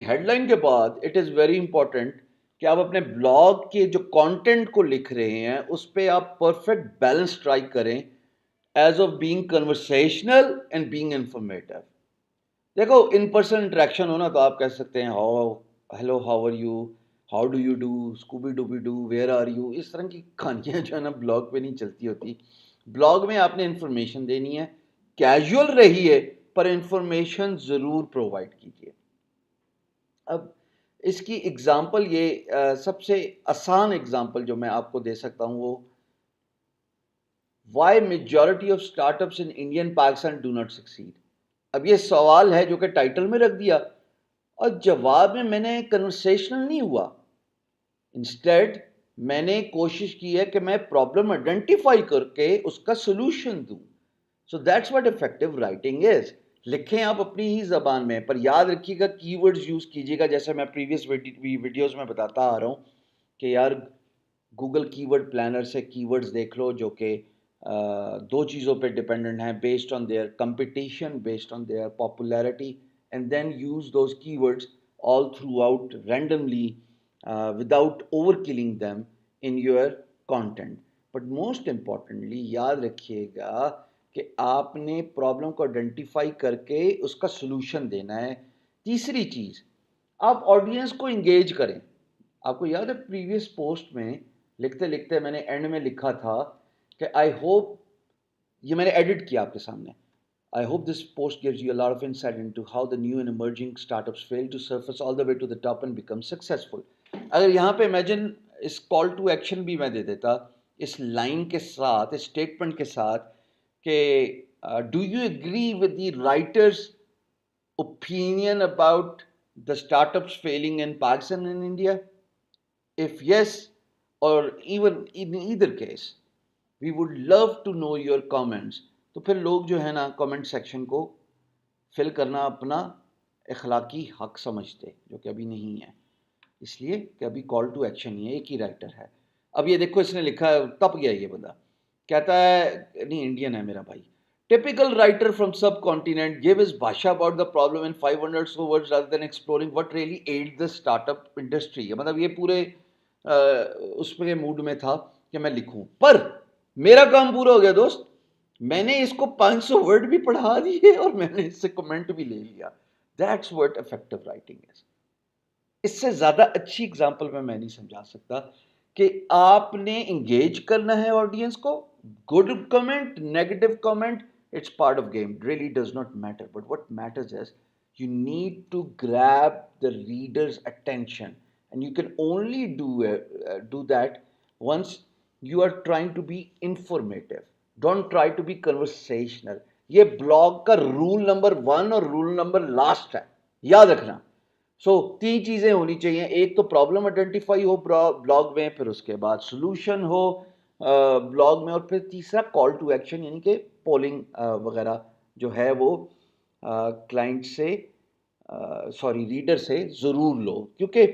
Headline के बाद it is very important कि आप अपने ब्लॉग के जो कंटेंट को लिख रहे हैं उस पे आप परफेक्ट बैलेंस ट्राई करें as of being conversational and being informative. देखो, इन पर्सन इंटरेक्शन हो ना तो आप कह सकते हैं how, hello, how are you, how do you do, Scooby dooby doo, where are you, इस तरह की कहानियां जो है ना ब्लॉग पे नहीं चलती होती। ब्लॉग में आपने इंफॉर्मेशन देनी है, कैजुअल रहिए पर इंफॉर्मेशन ज़रूर प्रोवाइड कीजिए। अब इसकी एग्जांपल ये सबसे आसान एग्जांपल जो मैं आपको दे सकता हूँ वो, why majority of startups in India and Pakistan do not succeed. अब ये सवाल है जो कि टाइटल में रख दिया और जवाब में मैंने कन्वर्सेशनल नहीं हुआ। इंस्टेड मैंने कोशिश की है कि मैं प्रॉब्लम आइडेंटिफाई करके उसका सोल्यूशन दूं। So that's what effective writing is. लिखें आप अपनी ही जबान में, पर याद रखिएगा कीवर्ड्स यूज कीजिएगा। जैसे मैं प्रीवियस वीडियोस में बताता आ रहा हूँ कि यार गूगल कीवर्ड प्लानर से कीवर्ड्स देख लो जो कि दो चीज़ों पे डिपेंडेंट हैं, based on their competition, based on their popularity, and then use those keywords all throughout randomly, without overkilling them in your content. But most importantly याद रखिएगा कि आपने प्रॉब्लम को आइडेंटिफाई करके उसका सोल्यूशन देना है। तीसरी चीज़, आप ऑडियंस को इंगेज करें। आपको याद है प्रीवियस पोस्ट में लिखते लिखते मैंने एंड में लिखा था कि आई होप, ये मैंने एडिट किया आपके सामने, I hope this post gives you a lot of insight into how the new and emerging startups fail to surface all the way to the top and become successful. अगर यहाँ पे imagine इस call to action भी मैं दे देता इस line के साथ, इस स्टेटमेंट के साथ कि do you agree with the writer's opinion about the startups failing in Pakistan and India? If yes, or even in either case, we would love to know your comments. तो फिर लोग जो है ना कमेंट सेक्शन को fill करना अपना इखलाकी हक समझते, जो कि अभी नहीं है, इसलिए कि अभी कॉल टू एक्शन ही है, एक ही राइटर है। अब ये देखो इसने लिखा है, तप गया ये बंदा, कहता है, नहीं इंडियन है मेरा भाई, typical writer from subcontinent give his भाषा about the problem in 500 words rather than exploring what really एड द स्टार्टअप इंडस्ट्री। मतलब ये पूरे उसके मूड में था कि मैं लिखूं, पर मेरा काम पूरा हो गया दोस्त। मैंने इसको 500 वर्ड भी पढ़ा दिए और मैंने इससे कमेंट भी ले लिया। That's what effective writing is. इससे ज्यादा अच्छी एग्जांपल मैं नहीं समझा सकता कि आपने इंगेज करना है ऑडियंस को। Good comment, negative comment, it's part of game, really does not matter, but what matters is you need to grab the reader's attention, and you can only do that once you are trying to be informative. Don't try to be conversational. ये blog का rule number 1 और rule number last है, याद रखना। तीन चीजें होनी चाहिए, एक तो प्रॉब्लम आइडेंटिफाई हो ब्लॉग में, फिर उसके बाद सोल्यूशन हो ब्लॉग में, और फिर तीसरा कॉल टू एक्शन, यानी कि पोलिंग वगैरह जो है वो क्लाइंट से, सॉरी रीडर से ज़रूर लो, क्योंकि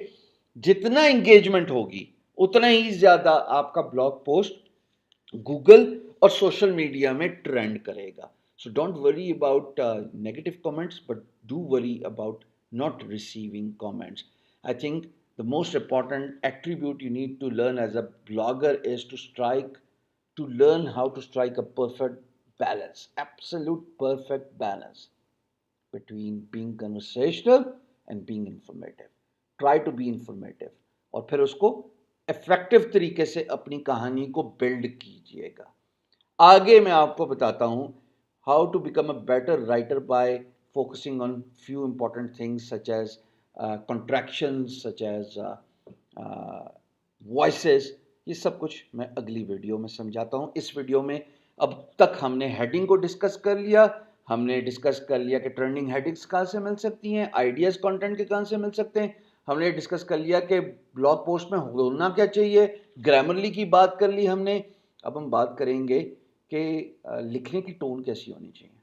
जितना एंगेजमेंट होगी उतना ही ज़्यादा आपका ब्लॉग पोस्ट गूगल और सोशल मीडिया में ट्रेंड करेगा। So don't worry about negative comments, but do worry about not receiving comments. I think the most important attribute you need to learn as a blogger is to learn how to strike a perfect balance, absolute perfect balance between being conversational and being informative. Try to be informative और फिर उसको effective तरीके से अपनी कहानी को build कीजिएगा। आगे मैं आपको बताता हूँ how to become a better writer by focusing on few important things such as contractions, such as voices। ये सब कुछ मैं अगली वीडियो में समझाता हूँ। इस वीडियो में अब तक हमने हेडिंग को डिस्कस कर लिया, हमने डिस्कस कर लिया कि ट्रेंडिंग हेडिंग्स कहाँ से मिल सकती हैं, आइडियाज़ कंटेंट के कहाँ से मिल सकते हैं, हमने डिस्कस कर लिया कि ब्लॉग पोस्ट में होना क्या चाहिए, ग्रामरली की बात कर ली हमने। अब हम बात करेंगे कि लिखने की टोन कैसी होनी चाहिए।